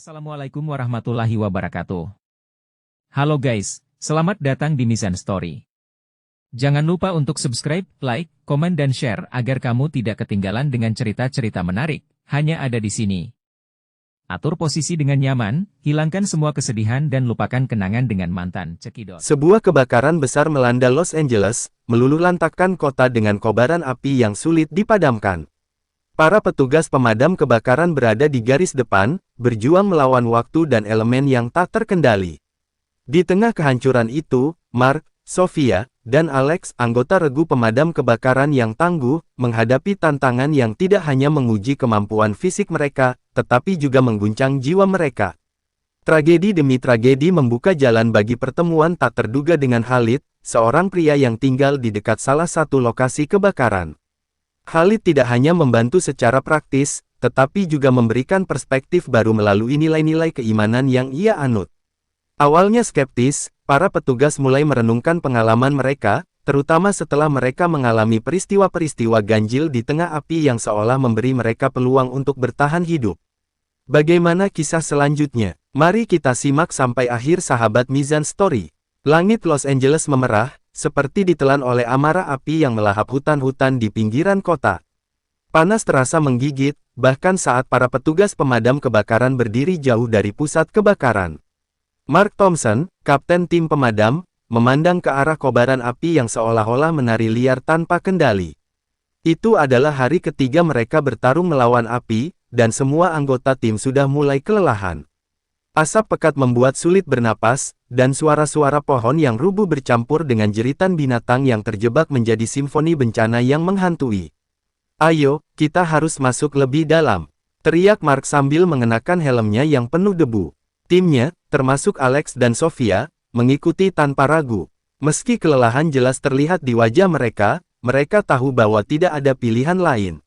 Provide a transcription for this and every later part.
Assalamualaikum warahmatullahi wabarakatuh. Halo guys, selamat datang di Mizan Story. Jangan lupa untuk subscribe, like, komen dan share agar kamu tidak ketinggalan dengan cerita-cerita menarik, hanya ada di sini. Atur posisi dengan nyaman, hilangkan semua kesedihan dan lupakan kenangan dengan mantan cekidot. Sebuah kebakaran besar melanda Los Angeles, meluluhlantakkan kota dengan kobaran api yang sulit dipadamkan. Para petugas pemadam kebakaran berada di garis depan, berjuang melawan waktu dan elemen yang tak terkendali. Di tengah kehancuran itu, Mark, Sofia, dan Alex, anggota regu pemadam kebakaran yang tangguh, menghadapi tantangan yang tidak hanya menguji kemampuan fisik mereka, tetapi juga mengguncang jiwa mereka. Tragedi demi tragedi membuka jalan bagi pertemuan tak terduga dengan Khalid, seorang pria yang tinggal di dekat salah satu lokasi kebakaran. Khalid tidak hanya membantu secara praktis, tetapi juga memberikan perspektif baru melalui nilai-nilai keimanan yang ia anut. Awalnya skeptis, para petugas mulai merenungkan pengalaman mereka, terutama setelah mereka mengalami peristiwa-peristiwa ganjil di tengah api yang seolah memberi mereka peluang untuk bertahan hidup. Bagaimana kisah selanjutnya? Mari kita simak sampai akhir sahabat Mizan Story. Langit Los Angeles memerah, seperti ditelan oleh amarah api yang melahap hutan-hutan di pinggiran kota. Panas terasa menggigit, bahkan saat para petugas pemadam kebakaran berdiri jauh dari pusat kebakaran. Mark Thompson, kapten tim pemadam, memandang ke arah kobaran api yang seolah-olah menari liar tanpa kendali. Itu adalah hari ketiga mereka bertarung melawan api, dan semua anggota tim sudah mulai kelelahan. Asap pekat membuat sulit bernapas, dan suara-suara pohon yang rubuh bercampur dengan jeritan binatang yang terjebak menjadi simfoni bencana yang menghantui. "Ayo, kita harus masuk lebih dalam," teriak Mark sambil mengenakan helmnya yang penuh debu. Timnya, termasuk Alex dan Sofia, mengikuti tanpa ragu. Meski kelelahan jelas terlihat di wajah mereka, mereka tahu bahwa tidak ada pilihan lain.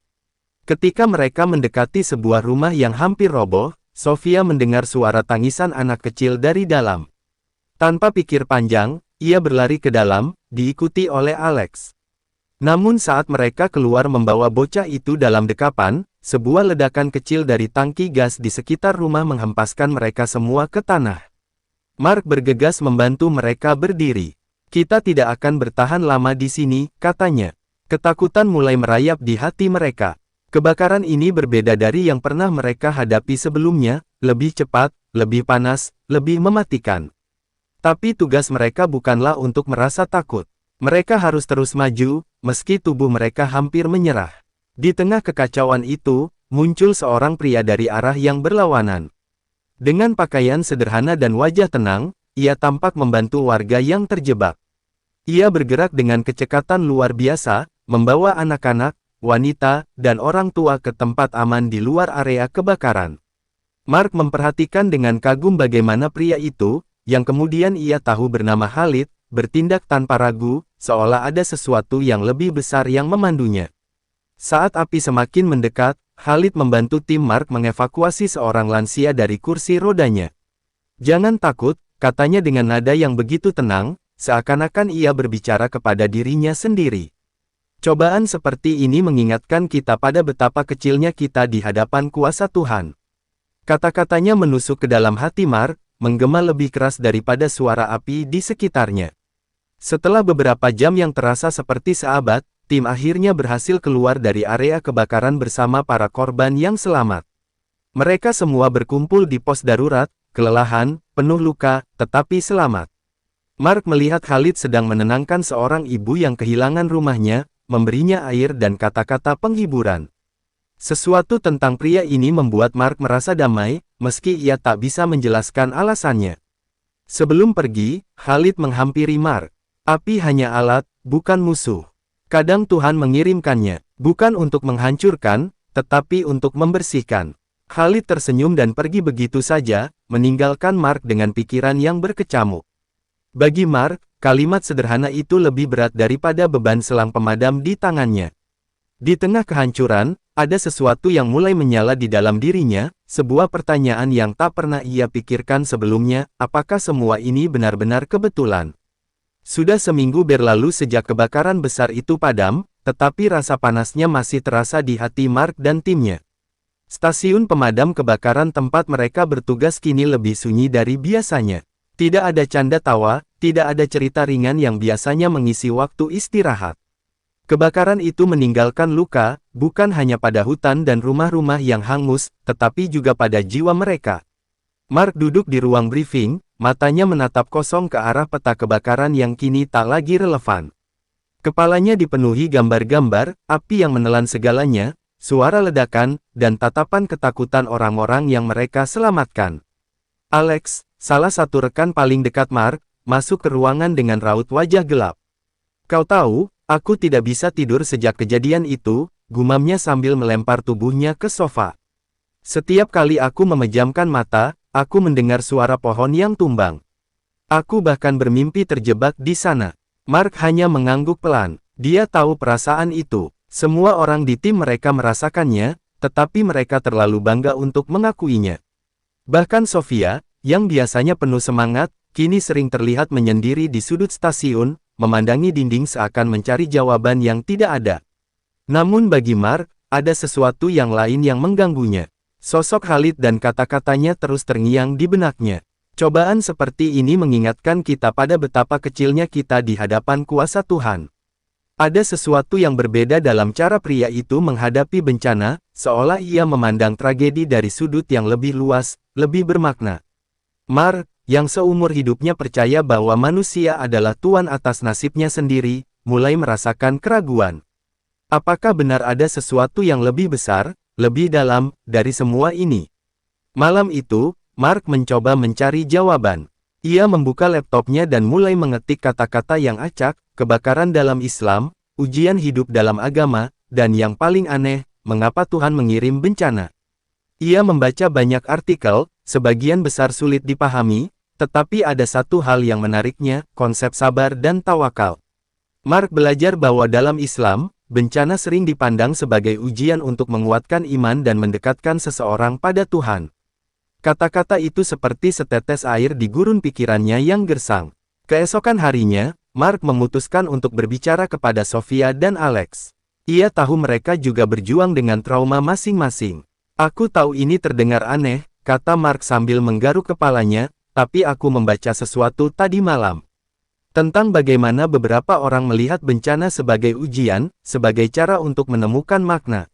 Ketika mereka mendekati sebuah rumah yang hampir roboh, Sofia mendengar suara tangisan anak kecil dari dalam. Tanpa pikir panjang, ia berlari ke dalam, diikuti oleh Alex. Namun saat mereka keluar membawa bocah itu dalam dekapan, sebuah ledakan kecil dari tangki gas di sekitar rumah menghempaskan mereka semua ke tanah. Mark bergegas membantu mereka berdiri. "Kita tidak akan bertahan lama di sini," katanya. Ketakutan mulai merayap di hati mereka. Kebakaran ini berbeda dari yang pernah mereka hadapi sebelumnya, lebih cepat, lebih panas, lebih mematikan. Tapi tugas mereka bukanlah untuk merasa takut. Mereka harus terus maju, meski tubuh mereka hampir menyerah. Di tengah kekacauan itu, muncul seorang pria dari arah yang berlawanan. Dengan pakaian sederhana dan wajah tenang, ia tampak membantu warga yang terjebak. Ia bergerak dengan kecepatan luar biasa, membawa anak-anak, wanita, dan orang tua ke tempat aman di luar area kebakaran. Mark memperhatikan dengan kagum bagaimana pria itu, yang kemudian ia tahu bernama Khalid, bertindak tanpa ragu, seolah ada sesuatu yang lebih besar yang memandunya. Saat api semakin mendekat, Khalid membantu tim Mark mengevakuasi seorang lansia dari kursi rodanya. "Jangan takut," katanya dengan nada yang begitu tenang, seakan-akan ia berbicara kepada dirinya sendiri. "Cobaan seperti ini mengingatkan kita pada betapa kecilnya kita di hadapan kuasa Tuhan." Kata-katanya menusuk ke dalam hati Mark, menggema lebih keras daripada suara api di sekitarnya. Setelah beberapa jam yang terasa seperti seabad, tim akhirnya berhasil keluar dari area kebakaran bersama para korban yang selamat. Mereka semua berkumpul di pos darurat, kelelahan, penuh luka, tetapi selamat. Mark melihat Khalid sedang menenangkan seorang ibu yang kehilangan rumahnya, memberinya air dan kata-kata penghiburan. Sesuatu tentang pria ini membuat Mark merasa damai, meski ia tak bisa menjelaskan alasannya. Sebelum pergi, Khalid menghampiri Mark. "Api hanya alat, bukan musuh. Kadang Tuhan mengirimkannya, bukan untuk menghancurkan, tetapi untuk membersihkan." Khalid tersenyum dan pergi begitu saja, meninggalkan Mark dengan pikiran yang berkecamuk. Bagi Mark, kalimat sederhana itu lebih berat daripada beban selang pemadam di tangannya. Di tengah kehancuran, ada sesuatu yang mulai menyala di dalam dirinya, sebuah pertanyaan yang tak pernah ia pikirkan sebelumnya, apakah semua ini benar-benar kebetulan? Sudah seminggu berlalu sejak kebakaran besar itu padam, tetapi rasa panasnya masih terasa di hati Mark dan timnya. Stasiun pemadam kebakaran tempat mereka bertugas kini lebih sunyi dari biasanya. Tidak ada canda tawa, tidak ada cerita ringan yang biasanya mengisi waktu istirahat. Kebakaran itu meninggalkan luka, bukan hanya pada hutan dan rumah-rumah yang hangus, tetapi juga pada jiwa mereka. Mark duduk di ruang briefing, matanya menatap kosong ke arah peta kebakaran yang kini tak lagi relevan. Kepalanya dipenuhi gambar-gambar, api yang menelan segalanya, suara ledakan, dan tatapan ketakutan orang-orang yang mereka selamatkan. Alex, salah satu rekan paling dekat Mark, masuk ke ruangan dengan raut wajah gelap. "Kau tahu, aku tidak bisa tidur sejak kejadian itu," gumamnya sambil melempar tubuhnya ke sofa. "Setiap kali aku memejamkan mata, aku mendengar suara pohon yang tumbang. Aku bahkan bermimpi terjebak di sana." Mark hanya mengangguk pelan. Dia tahu perasaan itu. Semua orang di tim mereka merasakannya, tetapi mereka terlalu bangga untuk mengakuinya. Bahkan Sofia, yang biasanya penuh semangat, kini sering terlihat menyendiri di sudut stasiun, memandangi dinding seakan mencari jawaban yang tidak ada. Namun bagi Mark, ada sesuatu yang lain yang mengganggunya. Sosok Khalid dan kata-katanya terus terngiang di benaknya. Cobaan seperti ini mengingatkan kita pada betapa kecilnya kita di hadapan kuasa Tuhan. Ada sesuatu yang berbeda dalam cara pria itu menghadapi bencana, seolah ia memandang tragedi dari sudut yang lebih luas, lebih bermakna. Mark, yang seumur hidupnya percaya bahwa manusia adalah tuan atas nasibnya sendiri, mulai merasakan keraguan. Apakah benar ada sesuatu yang lebih besar, lebih dalam, dari semua ini? Malam itu, Mark mencoba mencari jawaban. Ia membuka laptopnya dan mulai mengetik kata-kata yang acak, kebakaran dalam Islam, ujian hidup dalam agama, dan yang paling aneh, mengapa Tuhan mengirim bencana. Ia membaca banyak artikel, sebagian besar sulit dipahami, tetapi ada satu hal yang menariknya, konsep sabar dan tawakal. Mark belajar bahwa dalam Islam, bencana sering dipandang sebagai ujian untuk menguatkan iman dan mendekatkan seseorang pada Tuhan. Kata-kata itu seperti setetes air di gurun pikirannya yang gersang. Keesokan harinya, Mark memutuskan untuk berbicara kepada Sofia dan Alex. Ia tahu mereka juga berjuang dengan trauma masing-masing. "Aku tahu ini terdengar aneh," kata Mark sambil menggaruk kepalanya, "tapi aku membaca sesuatu tadi malam. Tentang bagaimana beberapa orang melihat bencana sebagai ujian, sebagai cara untuk menemukan makna."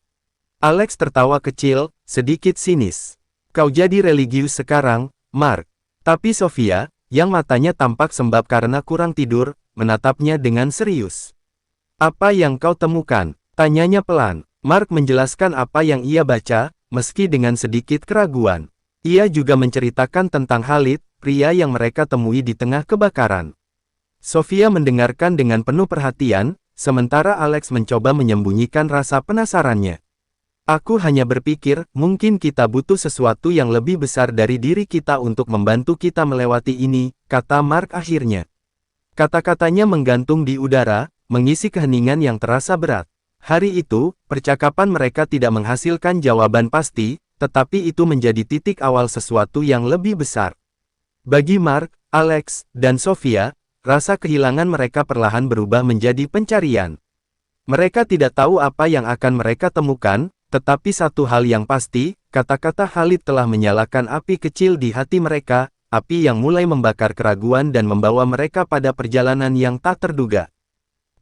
Alex tertawa kecil, sedikit sinis. "Kau jadi religius sekarang, Mark." Tapi Sofia, yang matanya tampak sembab karena kurang tidur, menatapnya dengan serius. "Apa yang kau temukan?" tanyanya pelan. Mark menjelaskan apa yang ia baca, meski dengan sedikit keraguan. Ia juga menceritakan tentang Khalid, pria yang mereka temui di tengah kebakaran. Sofia mendengarkan dengan penuh perhatian, sementara Alex mencoba menyembunyikan rasa penasarannya. "Aku hanya berpikir, mungkin kita butuh sesuatu yang lebih besar dari diri kita untuk membantu kita melewati ini," kata Mark akhirnya. Kata-katanya menggantung di udara, mengisi keheningan yang terasa berat. Hari itu, percakapan mereka tidak menghasilkan jawaban pasti, tetapi itu menjadi titik awal sesuatu yang lebih besar. Bagi Mark, Alex, dan Sofia, rasa kehilangan mereka perlahan berubah menjadi pencarian. Mereka tidak tahu apa yang akan mereka temukan, tetapi satu hal yang pasti, kata-kata Khalid telah menyalakan api kecil di hati mereka, api yang mulai membakar keraguan dan membawa mereka pada perjalanan yang tak terduga.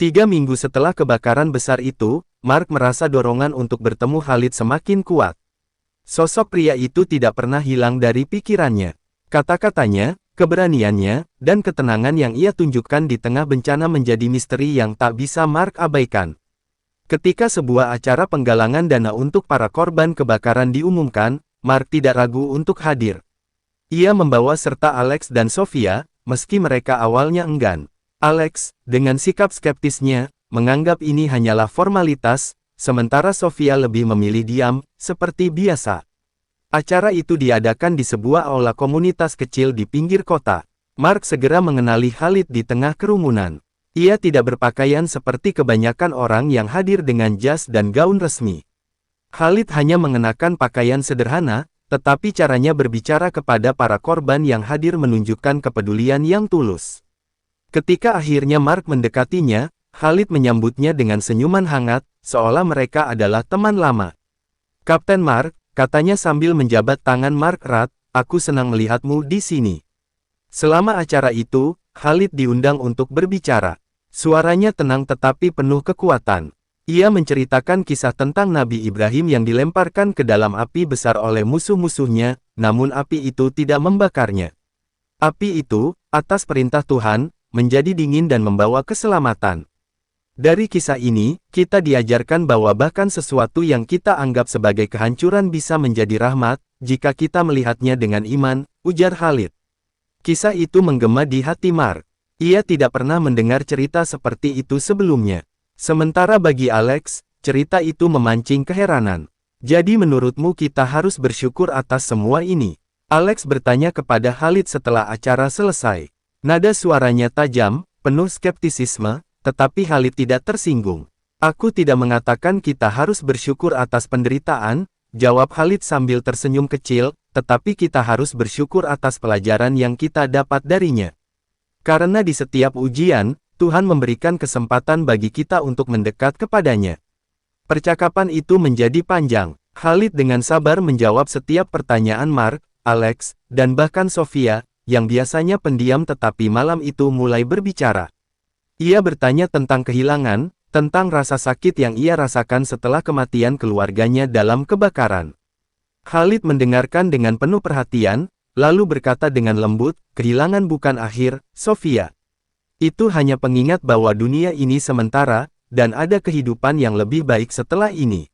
3 minggu setelah kebakaran besar itu, Mark merasa dorongan untuk bertemu Khalid semakin kuat. Sosok pria itu tidak pernah hilang dari pikirannya. Kata-katanya, keberaniannya, dan ketenangan yang ia tunjukkan di tengah bencana menjadi misteri yang tak bisa Mark abaikan. Ketika sebuah acara penggalangan dana untuk para korban kebakaran diumumkan, Mark tidak ragu untuk hadir. Ia membawa serta Alex dan Sofia, meski mereka awalnya enggan. Alex, dengan sikap skeptisnya, menganggap ini hanyalah formalitas, sementara Sofia lebih memilih diam, seperti biasa. Acara itu diadakan di sebuah aula komunitas kecil di pinggir kota. Mark segera mengenali Khalid di tengah kerumunan. Ia tidak berpakaian seperti kebanyakan orang yang hadir dengan jas dan gaun resmi. Khalid hanya mengenakan pakaian sederhana, tetapi caranya berbicara kepada para korban yang hadir menunjukkan kepedulian yang tulus. Ketika akhirnya Mark mendekatinya, Khalid menyambutnya dengan senyuman hangat, seolah mereka adalah teman lama. "Kapten Mark, katanya sambil menjabat tangan Mark erat, aku senang melihatmu di sini. Selama acara itu, Khalid diundang untuk berbicara. Suaranya tenang tetapi penuh kekuatan. Ia menceritakan kisah tentang Nabi Ibrahim yang dilemparkan ke dalam api besar oleh musuh-musuhnya, namun api itu tidak membakarnya. Api itu, atas perintah Tuhan, menjadi dingin dan membawa keselamatan. Dari kisah ini, kita diajarkan bahwa bahkan sesuatu yang kita anggap sebagai kehancuran bisa menjadi rahmat, jika kita melihatnya dengan iman, ujar Khalid. Kisah itu menggema di hati Mark. Ia tidak pernah mendengar cerita seperti itu sebelumnya. Sementara bagi Alex, cerita itu memancing keheranan. Jadi menurutmu kita harus bersyukur atas semua ini? Alex bertanya kepada Khalid setelah acara selesai. Nada suaranya tajam, penuh skeptisisme, tetapi Khalid tidak tersinggung. Aku tidak mengatakan kita harus bersyukur atas penderitaan, jawab Khalid sambil tersenyum kecil, tetapi kita harus bersyukur atas pelajaran yang kita dapat darinya. Karena di setiap ujian, Tuhan memberikan kesempatan bagi kita untuk mendekat kepadanya. Percakapan itu menjadi panjang. Khalid dengan sabar menjawab setiap pertanyaan Mark, Alex, dan bahkan Sofia, yang biasanya pendiam tetapi malam itu mulai berbicara. Ia bertanya tentang kehilangan, tentang rasa sakit yang ia rasakan setelah kematian keluarganya dalam kebakaran. Khalid mendengarkan dengan penuh perhatian, lalu berkata dengan lembut, kehilangan bukan akhir, Sofia. Itu hanya pengingat bahwa dunia ini sementara, dan ada kehidupan yang lebih baik setelah ini.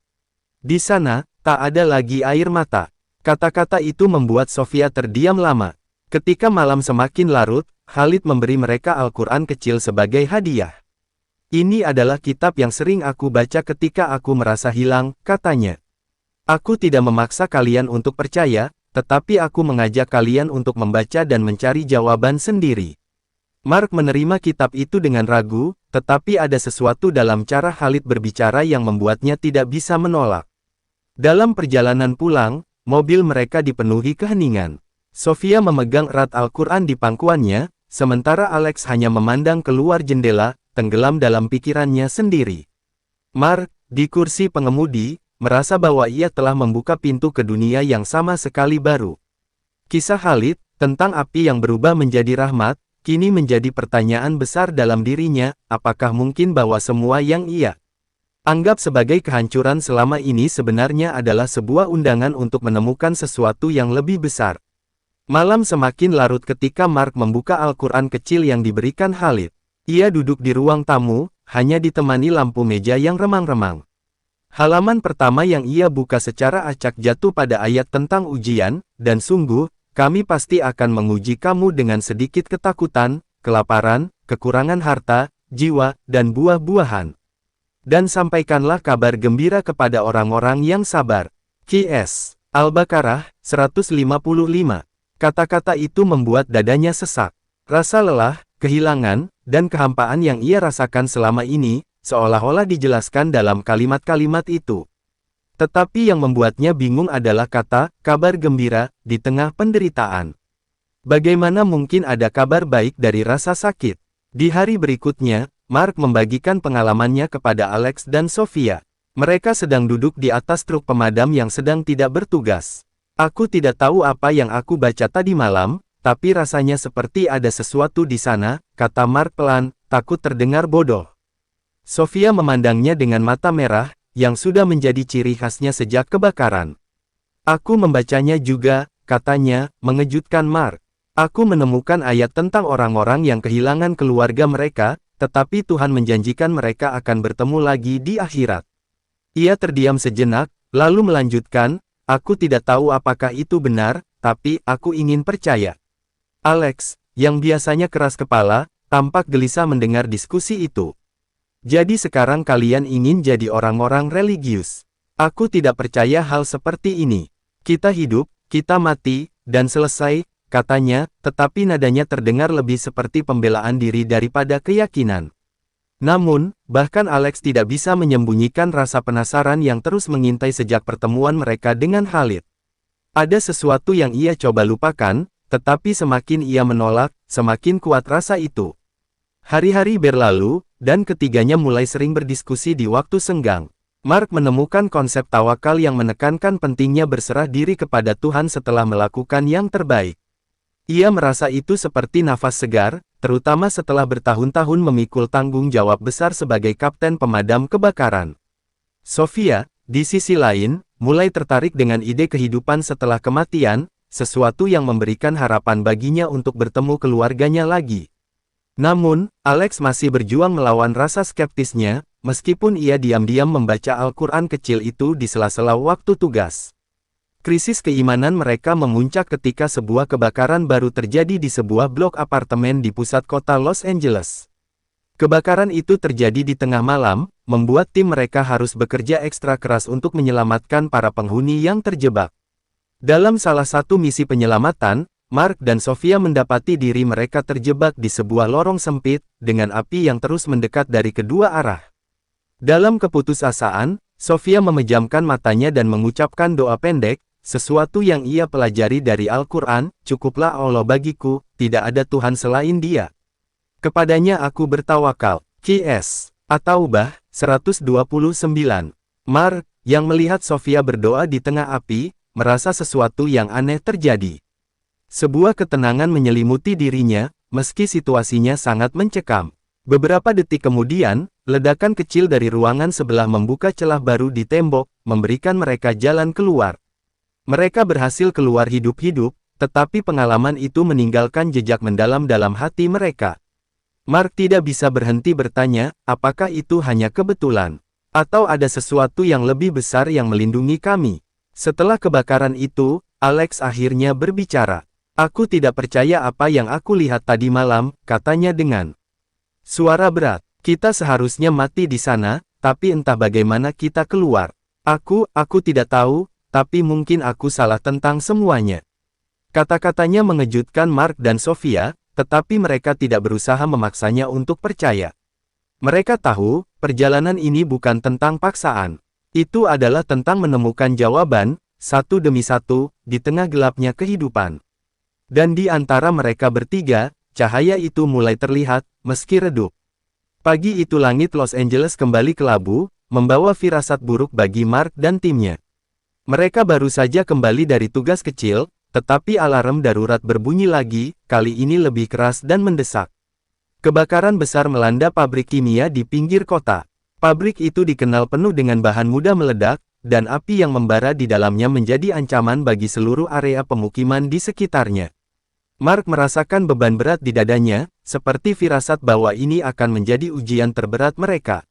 Di sana, tak ada lagi air mata. Kata-kata itu membuat Sofia terdiam lama. Ketika malam semakin larut, Khalid memberi mereka Al-Quran kecil sebagai hadiah. Ini adalah kitab yang sering aku baca ketika aku merasa hilang, katanya. Aku tidak memaksa kalian untuk percaya, tetapi aku mengajak kalian untuk membaca dan mencari jawaban sendiri. Mark menerima kitab itu dengan ragu, tetapi ada sesuatu dalam cara Khalid berbicara yang membuatnya tidak bisa menolak. Dalam perjalanan pulang, mobil mereka dipenuhi keheningan. Sofia memegang erat Al-Quran di pangkuannya, sementara Alex hanya memandang keluar jendela, tenggelam dalam pikirannya sendiri. Mark, di kursi pengemudi, merasa bahwa ia telah membuka pintu ke dunia yang sama sekali baru. Kisah Khalid, tentang api yang berubah menjadi rahmat, kini menjadi pertanyaan besar dalam dirinya, apakah mungkin bahwa semua yang ia anggap sebagai kehancuran selama ini sebenarnya adalah sebuah undangan untuk menemukan sesuatu yang lebih besar. Malam semakin larut ketika Mark membuka Al-Quran kecil yang diberikan Khalid. Ia duduk di ruang tamu, hanya ditemani lampu meja yang remang-remang. Halaman pertama yang ia buka secara acak jatuh pada ayat tentang ujian, dan sungguh, kami pasti akan menguji kamu dengan sedikit ketakutan, kelaparan, kekurangan harta, jiwa, dan buah-buahan. Dan sampaikanlah kabar gembira kepada orang-orang yang sabar. Qs. Al-Baqarah, 155. Kata-kata itu membuat dadanya sesak. Rasa lelah, kehilangan, dan kehampaan yang ia rasakan selama ini, seolah-olah dijelaskan dalam kalimat-kalimat itu. Tetapi yang membuatnya bingung adalah kata, kabar gembira, di tengah penderitaan. Bagaimana mungkin ada kabar baik dari rasa sakit? Di hari berikutnya, Mark membagikan pengalamannya kepada Alex dan Sofia. Mereka sedang duduk di atas truk pemadam yang sedang tidak bertugas. Aku tidak tahu apa yang aku baca tadi malam, tapi rasanya seperti ada sesuatu di sana, kata Mark pelan, takut terdengar bodoh. Sofia memandangnya dengan mata merah, yang sudah menjadi ciri khasnya sejak kebakaran. Aku membacanya juga, katanya, mengejutkan Mark. Aku menemukan ayat tentang orang-orang yang kehilangan keluarga mereka, tetapi Tuhan menjanjikan mereka akan bertemu lagi di akhirat. Ia terdiam sejenak, lalu melanjutkan, aku tidak tahu apakah itu benar, tapi aku ingin percaya. Alex, yang biasanya keras kepala, tampak gelisah mendengar diskusi itu. Jadi sekarang kalian ingin jadi orang-orang religius. Aku tidak percaya hal seperti ini. Kita hidup, kita mati, dan selesai, katanya, tetapi nadanya terdengar lebih seperti pembelaan diri daripada keyakinan. Namun, bahkan Alex tidak bisa menyembunyikan rasa penasaran yang terus mengintai sejak pertemuan mereka dengan Khalid. Ada sesuatu yang ia coba lupakan, tetapi semakin ia menolak, semakin kuat rasa itu. Hari-hari berlalu, dan ketiganya mulai sering berdiskusi di waktu senggang. Mark menemukan konsep tawakal yang menekankan pentingnya berserah diri kepada Tuhan setelah melakukan yang terbaik. Ia merasa itu seperti nafas segar, terutama setelah bertahun-tahun memikul tanggung jawab besar sebagai kapten pemadam kebakaran. Sofia, di sisi lain, mulai tertarik dengan ide kehidupan setelah kematian, sesuatu yang memberikan harapan baginya untuk bertemu keluarganya lagi. Namun, Alex masih berjuang melawan rasa skeptisnya, meskipun ia diam-diam membaca Al-Quran kecil itu di sela-sela waktu tugas. Krisis keimanan mereka memuncak ketika sebuah kebakaran baru terjadi di sebuah blok apartemen di pusat kota Los Angeles. Kebakaran itu terjadi di tengah malam, membuat tim mereka harus bekerja ekstra keras untuk menyelamatkan para penghuni yang terjebak. Dalam salah satu misi penyelamatan, Mark dan Sofia mendapati diri mereka terjebak di sebuah lorong sempit, dengan api yang terus mendekat dari kedua arah. Dalam keputusasaan, Sofia memejamkan matanya dan mengucapkan doa pendek, sesuatu yang ia pelajari dari Al-Quran, "Cukuplah Allah bagiku, tidak ada Tuhan selain Dia. Kepadanya aku bertawakal." Q.S. At-Taubah, 129. Mark, yang melihat Sofia berdoa di tengah api, merasa sesuatu yang aneh terjadi. Sebuah ketenangan menyelimuti dirinya, meski situasinya sangat mencekam. Beberapa detik kemudian, ledakan kecil dari ruangan sebelah membuka celah baru di tembok, memberikan mereka jalan keluar. Mereka berhasil keluar hidup-hidup, tetapi pengalaman itu meninggalkan jejak mendalam dalam hati mereka. Mark tidak bisa berhenti bertanya, apakah itu hanya kebetulan? Atau ada sesuatu yang lebih besar yang melindungi kami? Setelah kebakaran itu, Alex akhirnya berbicara. "Aku tidak percaya apa yang aku lihat tadi malam," katanya dengan suara berat. "Kita seharusnya mati di sana, tapi entah bagaimana kita keluar. Aku tidak tahu, tapi mungkin aku salah tentang semuanya." Kata-katanya mengejutkan Mark dan Sofia, tetapi mereka tidak berusaha memaksanya untuk percaya. Mereka tahu, perjalanan ini bukan tentang paksaan. Itu adalah tentang menemukan jawaban, satu demi satu, di tengah gelapnya kehidupan. Dan di antara mereka bertiga, cahaya itu mulai terlihat, meski redup. Pagi itu langit Los Angeles kembali kelabu, membawa firasat buruk bagi Mark dan timnya. Mereka baru saja kembali dari tugas kecil, tetapi alarm darurat berbunyi lagi, kali ini lebih keras dan mendesak. Kebakaran besar melanda pabrik kimia di pinggir kota. Pabrik itu dikenal penuh dengan bahan mudah meledak, dan api yang membara di dalamnya menjadi ancaman bagi seluruh area pemukiman di sekitarnya. Mark merasakan beban berat di dadanya, seperti firasat bahwa ini akan menjadi ujian terberat mereka.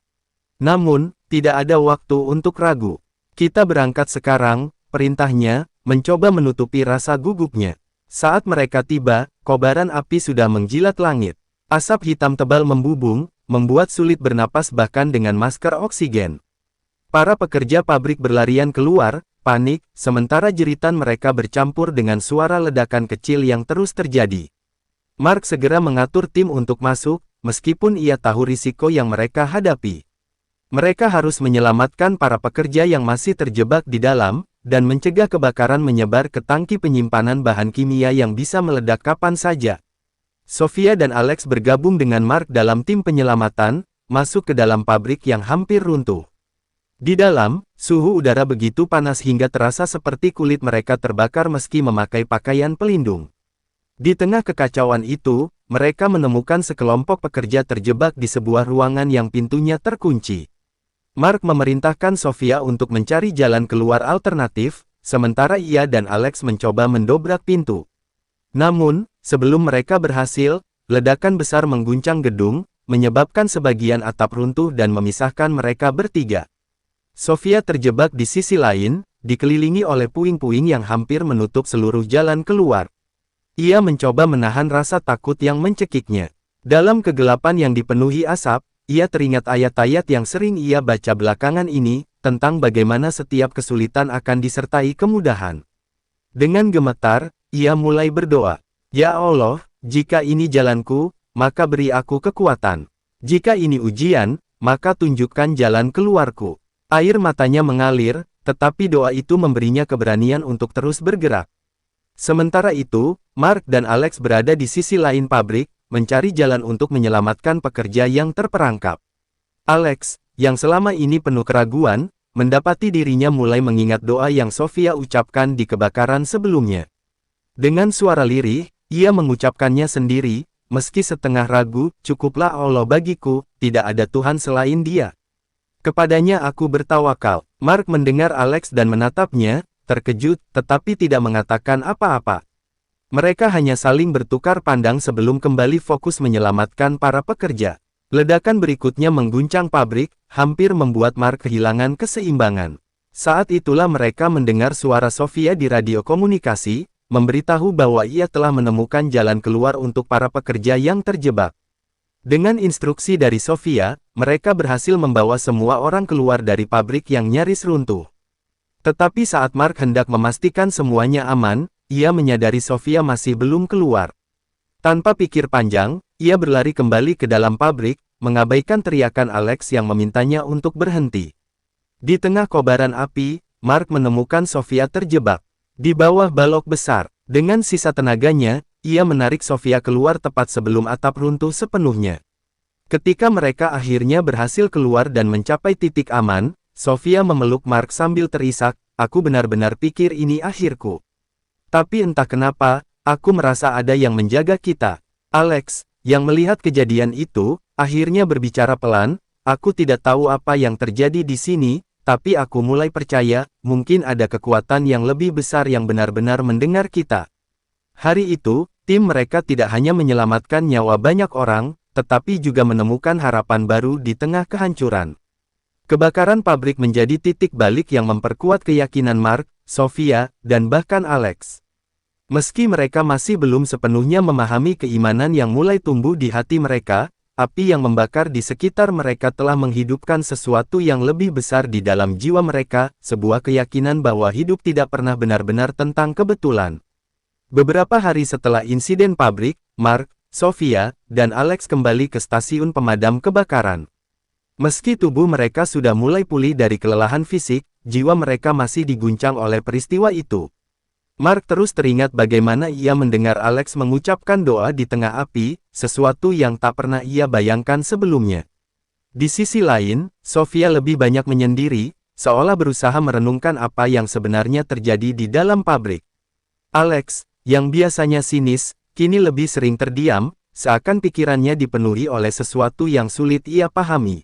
Namun, tidak ada waktu untuk ragu. "Kita berangkat sekarang," perintahnya, mencoba menutupi rasa gugupnya. Saat mereka tiba, kobaran api sudah menjilat langit. Asap hitam tebal membubung, membuat sulit bernapas bahkan dengan masker oksigen. Para pekerja pabrik berlarian keluar, panik, sementara jeritan mereka bercampur dengan suara ledakan kecil yang terus terjadi. Mark segera mengatur tim untuk masuk, meskipun ia tahu risiko yang mereka hadapi. Mereka harus menyelamatkan para pekerja yang masih terjebak di dalam, dan mencegah kebakaran menyebar ke tangki penyimpanan bahan kimia yang bisa meledak kapan saja. Sofia dan Alex bergabung dengan Mark dalam tim penyelamatan, masuk ke dalam pabrik yang hampir runtuh. Di dalam, suhu udara begitu panas hingga terasa seperti kulit mereka terbakar meski memakai pakaian pelindung. Di tengah kekacauan itu, mereka menemukan sekelompok pekerja terjebak di sebuah ruangan yang pintunya terkunci. Mark memerintahkan Sofia untuk mencari jalan keluar alternatif, sementara ia dan Alex mencoba mendobrak pintu. Namun, sebelum mereka berhasil, ledakan besar mengguncang gedung, menyebabkan sebagian atap runtuh dan memisahkan mereka bertiga. Sofia terjebak di sisi lain, dikelilingi oleh puing-puing yang hampir menutup seluruh jalan keluar. Ia mencoba menahan rasa takut yang mencekiknya. Dalam kegelapan yang dipenuhi asap, ia teringat ayat-ayat yang sering ia baca belakangan ini, tentang bagaimana setiap kesulitan akan disertai kemudahan. Dengan gemetar, ia mulai berdoa, "Ya Allah, jika ini jalanku, maka beri aku kekuatan. Jika ini ujian, maka tunjukkan jalan keluarku." Air matanya mengalir, tetapi doa itu memberinya keberanian untuk terus bergerak. Sementara itu, Mark dan Alex berada di sisi lain pabrik, mencari jalan untuk menyelamatkan pekerja yang terperangkap. Alex, yang selama ini penuh keraguan, mendapati dirinya mulai mengingat doa yang Sofia ucapkan di kebakaran sebelumnya. Dengan suara lirih, ia mengucapkannya sendiri, meski setengah ragu, "Cukuplah Allah bagiku, tidak ada Tuhan selain Dia. Kepadanya aku bertawakal." Mark mendengar Alex dan menatapnya, terkejut, tetapi tidak mengatakan apa-apa. Mereka hanya saling bertukar pandang sebelum kembali fokus menyelamatkan para pekerja. Ledakan berikutnya mengguncang pabrik, hampir membuat Mark kehilangan keseimbangan. Saat itulah mereka mendengar suara Sofia di radio komunikasi, memberitahu bahwa ia telah menemukan jalan keluar untuk para pekerja yang terjebak. Dengan instruksi dari Sofia, mereka berhasil membawa semua orang keluar dari pabrik yang nyaris runtuh. Tetapi saat Mark hendak memastikan semuanya aman, ia menyadari Sofia masih belum keluar. Tanpa pikir panjang, ia berlari kembali ke dalam pabrik, mengabaikan teriakan Alex yang memintanya untuk berhenti. Di tengah kobaran api, Mark menemukan Sofia terjebak di bawah balok besar. Dengan sisa tenaganya, ia menarik Sofia keluar tepat sebelum atap runtuh sepenuhnya. Ketika mereka akhirnya berhasil keluar dan mencapai titik aman, Sofia memeluk Mark sambil terisak, "Aku benar-benar pikir ini akhirku. Tapi entah kenapa, aku merasa ada yang menjaga kita." Alex, yang melihat kejadian itu, akhirnya berbicara pelan, "Aku tidak tahu apa yang terjadi di sini, tapi aku mulai percaya, mungkin ada kekuatan yang lebih besar yang benar-benar mendengar kita." Hari itu, tim mereka tidak hanya menyelamatkan nyawa banyak orang, tetapi juga menemukan harapan baru di tengah kehancuran. Kebakaran pabrik menjadi titik balik yang memperkuat keyakinan Mark, Sofia, dan bahkan Alex. Meski mereka masih belum sepenuhnya memahami keimanan yang mulai tumbuh di hati mereka, api yang membakar di sekitar mereka telah menghidupkan sesuatu yang lebih besar di dalam jiwa mereka, sebuah keyakinan bahwa hidup tidak pernah benar-benar tentang kebetulan. Beberapa hari setelah insiden pabrik, Mark, Sofia, dan Alex kembali ke stasiun pemadam kebakaran. Meski tubuh mereka sudah mulai pulih dari kelelahan fisik, jiwa mereka masih diguncang oleh peristiwa itu. Mark terus teringat bagaimana ia mendengar Alex mengucapkan doa di tengah api, sesuatu yang tak pernah ia bayangkan sebelumnya. Di sisi lain, Sofia lebih banyak menyendiri, seolah berusaha merenungkan apa yang sebenarnya terjadi di dalam pabrik. Alex, yang biasanya sinis, kini lebih sering terdiam, seakan pikirannya dipenuhi oleh sesuatu yang sulit ia pahami.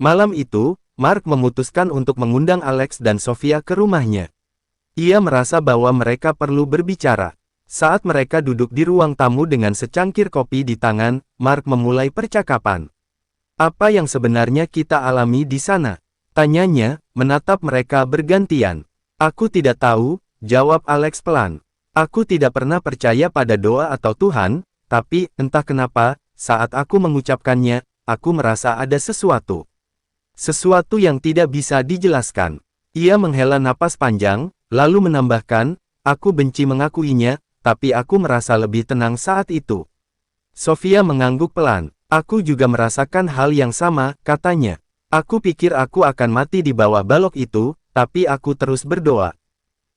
Malam itu, Mark memutuskan untuk mengundang Alex dan Sofia ke rumahnya. Ia merasa bahwa mereka perlu berbicara. Saat mereka duduk di ruang tamu dengan secangkir kopi di tangan, Mark memulai percakapan. "Apa yang sebenarnya kita alami di sana?" tanyanya, menatap mereka bergantian. "Aku tidak tahu," jawab Alex pelan. "Aku tidak pernah percaya pada doa atau Tuhan, tapi, entah kenapa, saat aku mengucapkannya, aku merasa ada sesuatu. Sesuatu yang tidak bisa dijelaskan." Ia menghela napas panjang, lalu menambahkan, "Aku benci mengakuinya, tapi aku merasa lebih tenang saat itu." Sofia mengangguk pelan. "Aku juga merasakan hal yang sama," katanya. "Aku pikir aku akan mati di bawah balok itu, tapi aku terus berdoa.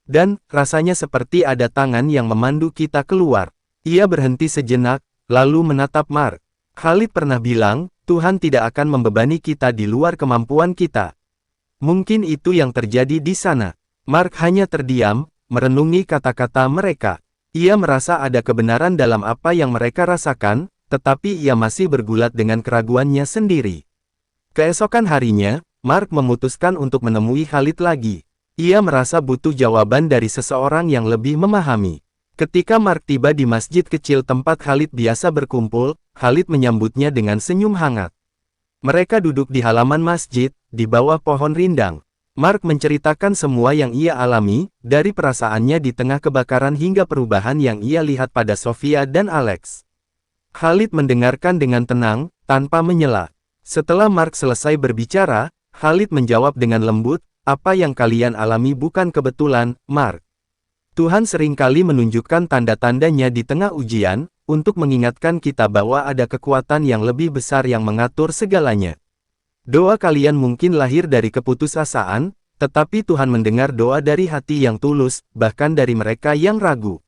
Dan, rasanya seperti ada tangan yang memandu kita keluar." Ia berhenti sejenak, lalu menatap Mark. "Khalid pernah bilang, Tuhan tidak akan membebani kita di luar kemampuan kita. Mungkin itu yang terjadi di sana." Mark hanya terdiam, merenungi kata-kata mereka. Ia merasa ada kebenaran dalam apa yang mereka rasakan, tetapi ia masih bergulat dengan keraguannya sendiri. Keesokan harinya, Mark memutuskan untuk menemui Khalid lagi. Ia merasa butuh jawaban dari seseorang yang lebih memahami. Ketika Mark tiba di masjid kecil tempat Khalid biasa berkumpul, Khalid menyambutnya dengan senyum hangat. Mereka duduk di halaman masjid, di bawah pohon rindang. Mark menceritakan semua yang ia alami, dari perasaannya di tengah kebakaran hingga perubahan yang ia lihat pada Sofia dan Alex. Khalid mendengarkan dengan tenang, tanpa menyela. Setelah Mark selesai berbicara, Khalid menjawab dengan lembut, "Apa yang kalian alami bukan kebetulan, Mark. Tuhan seringkali menunjukkan tanda-tandanya di tengah ujian, untuk mengingatkan kita bahwa ada kekuatan yang lebih besar yang mengatur segalanya. Doa kalian mungkin lahir dari keputusasaan, tetapi Tuhan mendengar doa dari hati yang tulus, bahkan dari mereka yang ragu."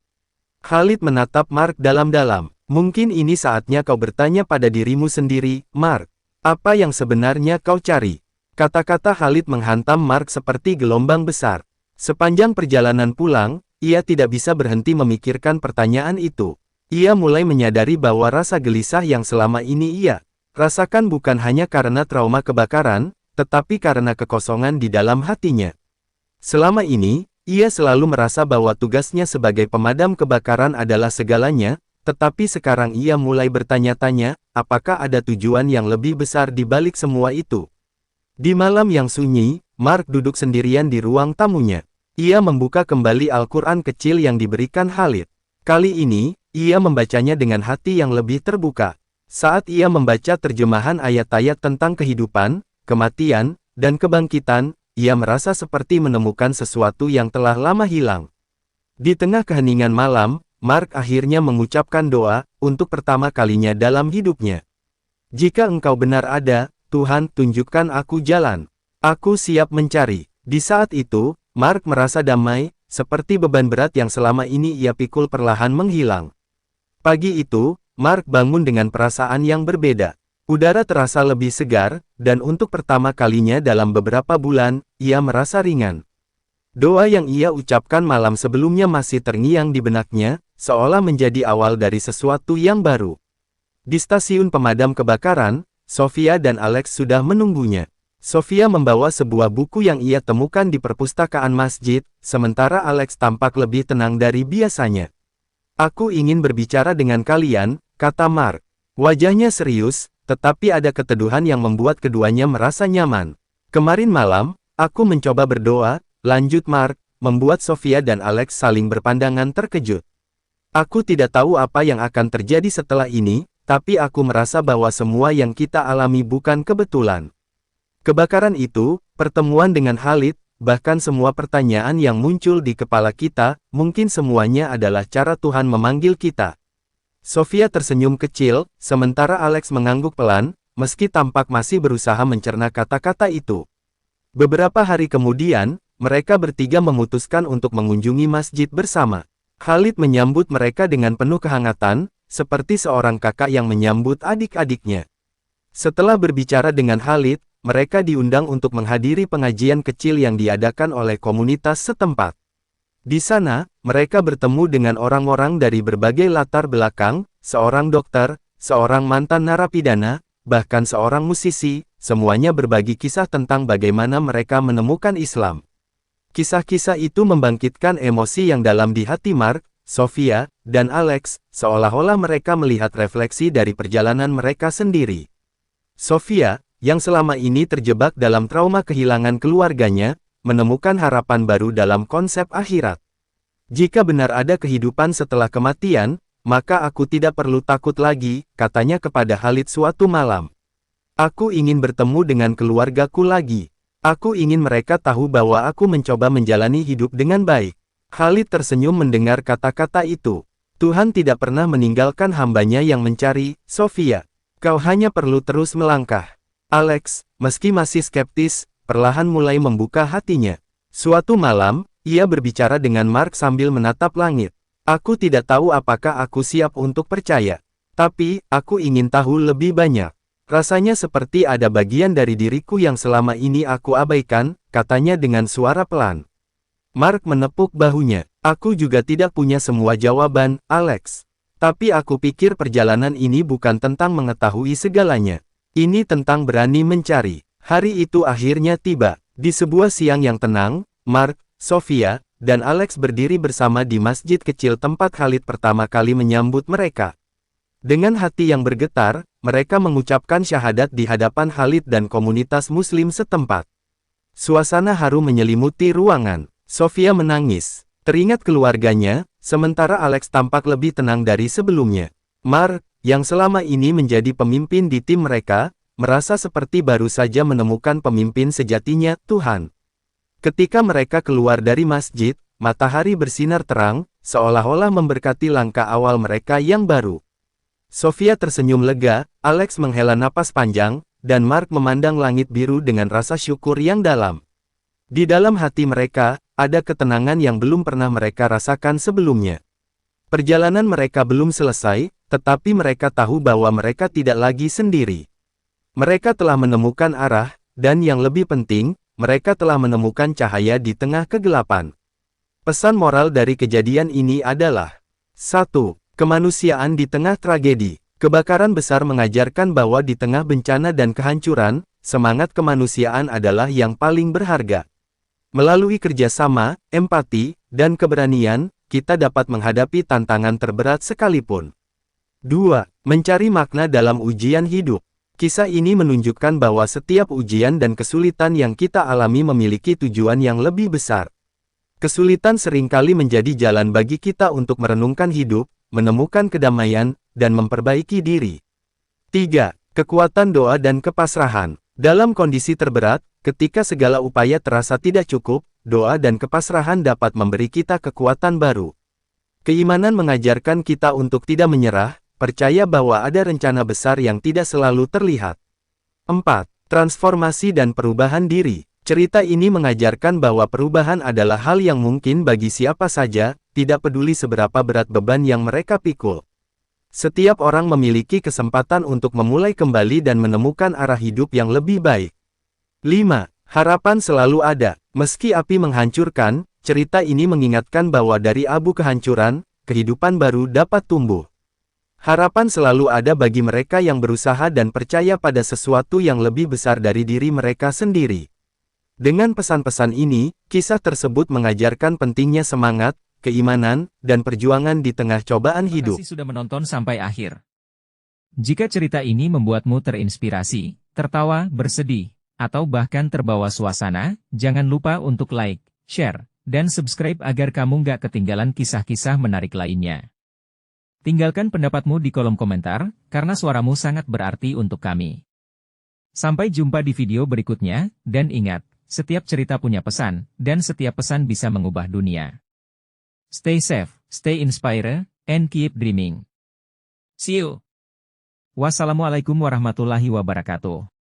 Khalid menatap Mark dalam-dalam. "Mungkin ini saatnya kau bertanya pada dirimu sendiri, Mark. Apa yang sebenarnya kau cari? Kata-kata Khalid menghantam Mark seperti gelombang besar. Sepanjang perjalanan pulang, ia tidak bisa berhenti memikirkan pertanyaan itu. Ia mulai menyadari bahwa rasa gelisah yang selama ini ia rasakan bukan hanya karena trauma kebakaran, tetapi karena kekosongan di dalam hatinya. Selama ini, ia selalu merasa bahwa tugasnya sebagai pemadam kebakaran adalah segalanya, tetapi sekarang ia mulai bertanya-tanya, apakah ada tujuan yang lebih besar di balik semua itu? Di malam yang sunyi, Mark duduk sendirian di ruang tamunya. Ia membuka kembali Al-Quran kecil yang diberikan Khalid. Kali ini, ia membacanya dengan hati yang lebih terbuka. Saat ia membaca terjemahan ayat-ayat tentang kehidupan, kematian, dan kebangkitan, ia merasa seperti menemukan sesuatu yang telah lama hilang. Di tengah keheningan malam, Mark akhirnya mengucapkan doa, untuk pertama kalinya dalam hidupnya. Jika Engkau benar ada, Tuhan, tunjukkan aku jalan. Aku siap mencari. Di saat itu, Mark merasa damai, seperti beban berat yang selama ini ia pikul perlahan menghilang. Pagi itu, Mark bangun dengan perasaan yang berbeda. Udara terasa lebih segar, dan untuk pertama kalinya dalam beberapa bulan, ia merasa ringan. Doa yang ia ucapkan malam sebelumnya masih terngiang di benaknya, seolah menjadi awal dari sesuatu yang baru. Di stasiun pemadam kebakaran, Sofia dan Alex sudah menunggunya. Sofia membawa sebuah buku yang ia temukan di perpustakaan masjid, sementara Alex tampak lebih tenang dari biasanya. Aku ingin berbicara dengan kalian, kata Mark. Wajahnya serius, tetapi ada keteduhan yang membuat keduanya merasa nyaman. Kemarin malam, aku mencoba berdoa, lanjut Mark, membuat Sofia dan Alex saling berpandangan terkejut. Aku tidak tahu apa yang akan terjadi setelah ini, tapi aku merasa bahwa semua yang kita alami bukan kebetulan. Kebakaran itu, pertemuan dengan Khalid, bahkan semua pertanyaan yang muncul di kepala kita, mungkin semuanya adalah cara Tuhan memanggil kita. Sofia tersenyum kecil, sementara Alex mengangguk pelan, meski tampak masih berusaha mencerna kata-kata itu. Beberapa hari kemudian, mereka bertiga memutuskan untuk mengunjungi masjid bersama. Khalid menyambut mereka dengan penuh kehangatan, seperti seorang kakak yang menyambut adik-adiknya. Setelah berbicara dengan Khalid, mereka diundang untuk menghadiri pengajian kecil yang diadakan oleh komunitas setempat. Di sana, mereka bertemu dengan orang-orang dari berbagai latar belakang, seorang dokter, seorang mantan narapidana, bahkan seorang musisi, semuanya berbagi kisah tentang bagaimana mereka menemukan Islam. Kisah-kisah itu membangkitkan emosi yang dalam di hati Mark, Sofia, dan Alex, seolah-olah mereka melihat refleksi dari perjalanan mereka sendiri. Sofia, yang selama ini terjebak dalam trauma kehilangan keluarganya, menemukan harapan baru dalam konsep akhirat. Jika benar ada kehidupan setelah kematian, maka aku tidak perlu takut lagi, katanya kepada Khalid suatu malam. Aku ingin bertemu dengan keluargaku lagi. Aku ingin mereka tahu bahwa aku mencoba menjalani hidup dengan baik. Khalid tersenyum mendengar kata-kata itu. Tuhan tidak pernah meninggalkan hambanya yang mencari, Sofia. Kau hanya perlu terus melangkah. Alex, meski masih skeptis, perlahan mulai membuka hatinya. Suatu malam, ia berbicara dengan Mark sambil menatap langit. Aku tidak tahu apakah aku siap untuk percaya. Tapi, aku ingin tahu lebih banyak. Rasanya seperti ada bagian dari diriku yang selama ini aku abaikan, katanya dengan suara pelan. Mark menepuk bahunya. Aku juga tidak punya semua jawaban, Alex. Tapi aku pikir perjalanan ini bukan tentang mengetahui segalanya. Ini tentang berani mencari. Hari itu akhirnya tiba. Di sebuah siang yang tenang, Mark, Sofia, dan Alex berdiri bersama di masjid kecil tempat Khalid pertama kali menyambut mereka. Dengan hati yang bergetar, mereka mengucapkan syahadat di hadapan Khalid dan komunitas muslim setempat. Suasana haru menyelimuti ruangan. Sofia menangis. Teringat keluarganya, sementara Alex tampak lebih tenang dari sebelumnya. Mark, yang selama ini menjadi pemimpin di tim mereka, merasa seperti baru saja menemukan pemimpin sejatinya, Tuhan. Ketika mereka keluar dari masjid, matahari bersinar terang, seolah-olah memberkati langkah awal mereka yang baru. Sofia tersenyum lega, Alex menghela napas panjang, dan Mark memandang langit biru dengan rasa syukur yang dalam. Di dalam hati mereka, ada ketenangan yang belum pernah mereka rasakan sebelumnya. Perjalanan mereka belum selesai, tetapi mereka tahu bahwa mereka tidak lagi sendiri. Mereka telah menemukan arah, dan yang lebih penting, mereka telah menemukan cahaya di tengah kegelapan. Pesan moral dari kejadian ini adalah 1. Kemanusiaan di tengah tragedi. Kebakaran besar mengajarkan bahwa di tengah bencana dan kehancuran, semangat kemanusiaan adalah yang paling berharga. Melalui kerjasama, empati, dan keberanian, kita dapat menghadapi tantangan terberat sekalipun. 2. Mencari makna dalam ujian hidup. Kisah ini menunjukkan bahwa setiap ujian dan kesulitan yang kita alami memiliki tujuan yang lebih besar. Kesulitan seringkali menjadi jalan bagi kita untuk merenungkan hidup, menemukan kedamaian, dan memperbaiki diri. 3. Kekuatan doa dan kepasrahan. Dalam kondisi terberat, ketika segala upaya terasa tidak cukup, doa dan kepasrahan dapat memberi kita kekuatan baru. Keimanan mengajarkan kita untuk tidak menyerah, percaya bahwa ada rencana besar yang tidak selalu terlihat. 4. Transformasi dan perubahan diri. Cerita ini mengajarkan bahwa perubahan adalah hal yang mungkin bagi siapa saja, tidak peduli seberapa berat beban yang mereka pikul. Setiap orang memiliki kesempatan untuk memulai kembali dan menemukan arah hidup yang lebih baik. 5. Harapan selalu ada. Meski api menghancurkan, cerita ini mengingatkan bahwa dari abu kehancuran, kehidupan baru dapat tumbuh. Harapan selalu ada bagi mereka yang berusaha dan percaya pada sesuatu yang lebih besar dari diri mereka sendiri. Dengan pesan-pesan ini, kisah tersebut mengajarkan pentingnya semangat, keimanan, dan perjuangan di tengah cobaan hidup. Terima kasih sudah menonton sampai akhir. Jika cerita ini membuatmu terinspirasi, tertawa, bersedih, atau bahkan terbawa suasana, jangan lupa untuk like, share, dan subscribe agar kamu nggak ketinggalan kisah-kisah menarik lainnya. Tinggalkan pendapatmu di kolom komentar, karena suaramu sangat berarti untuk kami. Sampai jumpa di video berikutnya, dan ingat, setiap cerita punya pesan, dan setiap pesan bisa mengubah dunia. Stay safe, stay inspired, and keep dreaming. See you. Wassalamualaikum warahmatullahi wabarakatuh.